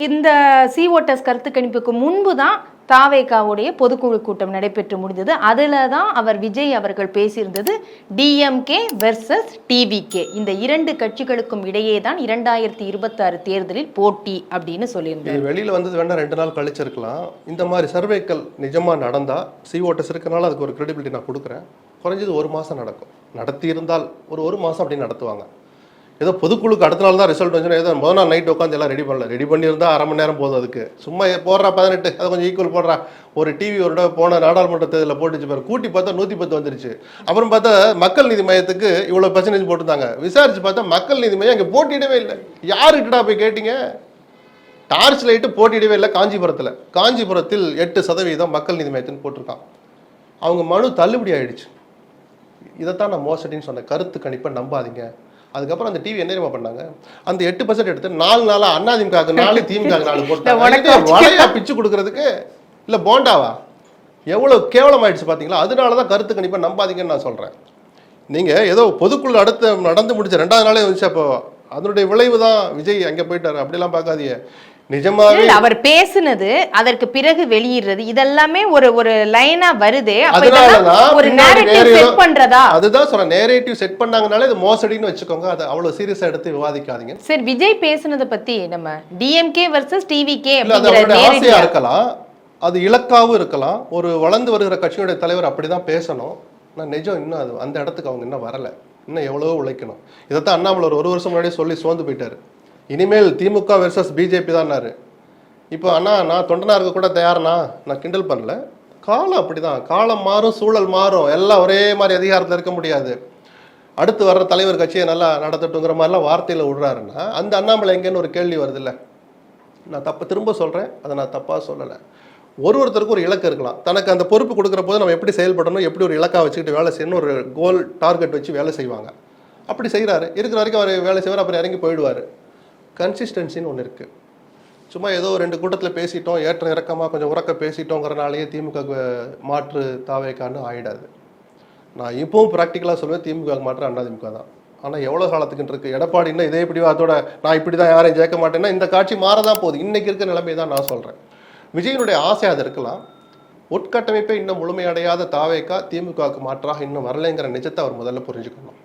இந்த C voters கருத்து கணிப்புக்கு முன்பு தான் தாவேகாவுடைய பொதுக்குழு கூட்டம் நடைபெற்று முடிந்தது. அதில் தான் விஜய் அவர்கள் பேசியிருந்தது டிஎம்கே வெர்சஸ் டிவிகே, இந்த இரண்டு கட்சிகளுக்கும் இடையே தான் 2026 தேர்தலில் போட்டி அப்படின்னு சொல்லியிருந்தார். வெளியில் வந்தது வேணா 2 நாள் கழிச்சிருக்கலாம். இந்த மாதிரி சர்வேக்கள் நிஜமா நடந்தா சி ஓட்டர்ஸ் இருக்கிறனால அதுக்கு ஒரு கிரெடிபிலிட்டி நான் கொடுக்குறேன். குறைஞ்சது 1 மாதம் நடக்கும். நடத்தி இருந்தால் ஒரு மாதம் அப்படி நடத்துவாங்க. ஏதோ பொதுக்குழுக்கு அடுத்த நாள் தான் ரிசல்ட் வந்துச்சுன்னா ஏதோ முதல் நாள் நைட் உட்காந்து எல்லாம் ரெடி பண்ணியிருந்தா அரை மணி நேரம் போதும். அதுக்கு சும்மா போடுறா 18 அதை கொஞ்சம் ஈக்குவல் போடுறா. ஒரு டிவி ஒரு தடவை போன நாடாளுமன்ற தேர்தலில் போட்டுச்சு பாரு, கூட்டி பார்த்தா 110 வந்துருச்சு. அப்புறம் பார்த்தா மக்கள் நீதி மையத்துக்கு இவ்வளோ பர்சன்டேஜ் போட்டுருந்தாங்க. விசாரிச்சு பார்த்தா மக்கள் நீதி மையம் அங்கே போட்டியிடவே இல்லை. யாருக்கிட்டா போய் கேட்டீங்க? டார்ச் லைட்டு போட்டியிடவே இல்லை. காஞ்சிபுரத்தில் 8% மக்கள் நீதி மையத்தின்னு போட்டிருக்கான். அவங்க மனு தள்ளுபடி ஆயிடுச்சு. இதைத்தான் நான் மோசடின்னு சொன்னேன். கருத்து கணிப்பை நம்பாதீங்க. அதுக்கப்புறம் அந்த டிவி என்ன பண்ணாங்க, அந்த 8% எடுத்து 4 நாளா அதிமுக 4 திமுக 4 போட்டாங்க. பிச்சு கொடுக்கறதுக்கு இல்ல போண்டாவா? எவ்வளவு கேவலம் ஆயிடுச்சு பாத்தீங்களா? அதனாலதான் கருத்து கணிப்பை நம்பாதீங்கன்னு நான் சொல்றேன். நீங்க ஏதோ பொதுக்குழு அடுத்து நடந்து முடிச்ச 2வது நாளே வந்துச்சு. அப்போ அதனுடைய விளைவு தான் விஜய் அங்க போயிட்டாரு. அப்படிலாம் பார்க்காதீங்க. நிஜமாவே அவர் பேசுனது அதற்கு பிறகு வெளியிடுறது இதெல்லாமே ஒரு லைனா வருதே. ஒரு நேரேட்டிவ் செட் பண்றதா? அதுதான் சொல்றேன். நேரேட்டிவ் செட் பண்ணாங்கனாலே இது மோசடின்னு வச்சுக்கோங்க. அது அவ்வளவு சீரியஸா எடுத்து விவாதிக்காதீங்க. சரி, விஜய் பேசுனத பத்தி நம்ம டிஎம்கே வெர்சஸ் டிவிகே ஆசையா இருக்கலாம், அது இலக்காவும் இருக்கலாம். ஒரு வளர்ந்து வருகிற கட்சியுடைய தலைவர் அப்படிதான் பேசணும். நான் நிஜம் இன்னும் அது அந்த இடத்துக்கு அவங்க இன்னும் வரல. இன்னும் எவ்வளவோ உழைக்கணும். இதைத்தான் அண்ணாமலை ஒரு வருஷம் முன்னாடியே சொல்லி சோர்ந்து போயிட்டாரு. இனிமேல் திமுக வெர்சஸ் பிஜேபி தான்னாரு. இப்போ அண்ணா நான் தொண்டனா இருக்க கூட தயார்னா, நான் கிண்டல் பண்ணல. காலம் அப்படிதான். காலம் மாறும், சூழல் மாறும். எல்லாம் ஒரே மாதிரி அதிகாரத்தில் இருக்க முடியாது. அடுத்து வர்ற தலைவர் கட்சியை நல்லா நடத்தட்டுங்கிற மாதிரிலாம் வார்த்தையில் விடுறாருன்னா அந்த அண்ணாமலை எங்கேன்னு ஒரு கேள்வி வருது இல்லை? நான் திரும்ப சொல்கிறேன், அதை நான் தப்பாக சொல்லலை. ஒருத்தருக்கு ஒரு இலக்கு இருக்கலாம். தனக்கு அந்த பொறுப்பு கொடுக்குற போது நம்ம எப்படி செயல்படணும், எப்படி ஒரு இலக்காக வச்சுக்கிட்டு வேலை செய்யணும், ஒரு கோல் டார்கெட் வச்சு வேலை செய்வாங்க. அப்படி செய்கிறாரு. இருக்கிற வரைக்கும் அவர் வேலை செய்வார், அப்புறம் இறங்கி போயிடுவார். கன்சிஸ்டன்சின்னு ஒன்று இருக்குது. சும்மா ஏதோ 2 கூட்டத்தில் பேசிட்டோம், ஏற்ற இறக்கமாக கொஞ்சம் உறக்க பேசிட்டோங்கிறனாலேயே திமுக மாற்று தாவேக்கான்னு ஆகிடாது. நான் இப்போவும் ப்ராக்டிக்கலாக சொல்லுவேன், திமுக மாற்று அதிமுக தான். ஆனால் எவ்வளோ காலத்துக்குன்னு இருக்குது? எடப்பாடின்னா இதே இப்படி அதோட நான் இப்படி தான் யாரையும் ஜெயிக்க மாட்டேன்னா இந்த காட்சி மாறதான் போகுது. இன்றைக்கி இருக்க நிலைமை தான் நான் சொல்கிறேன். விஜயனுடைய ஆசை அது இருக்கலாம். உட்கட்டமைப்பை இன்னும் முழுமையடையாத தாவேக்கா திமுகவுக்கு மாற்றாக இன்னும் வரலைங்கிற நிஜத்தை அவர் முதல்ல புரிஞ்சுக்கணும்.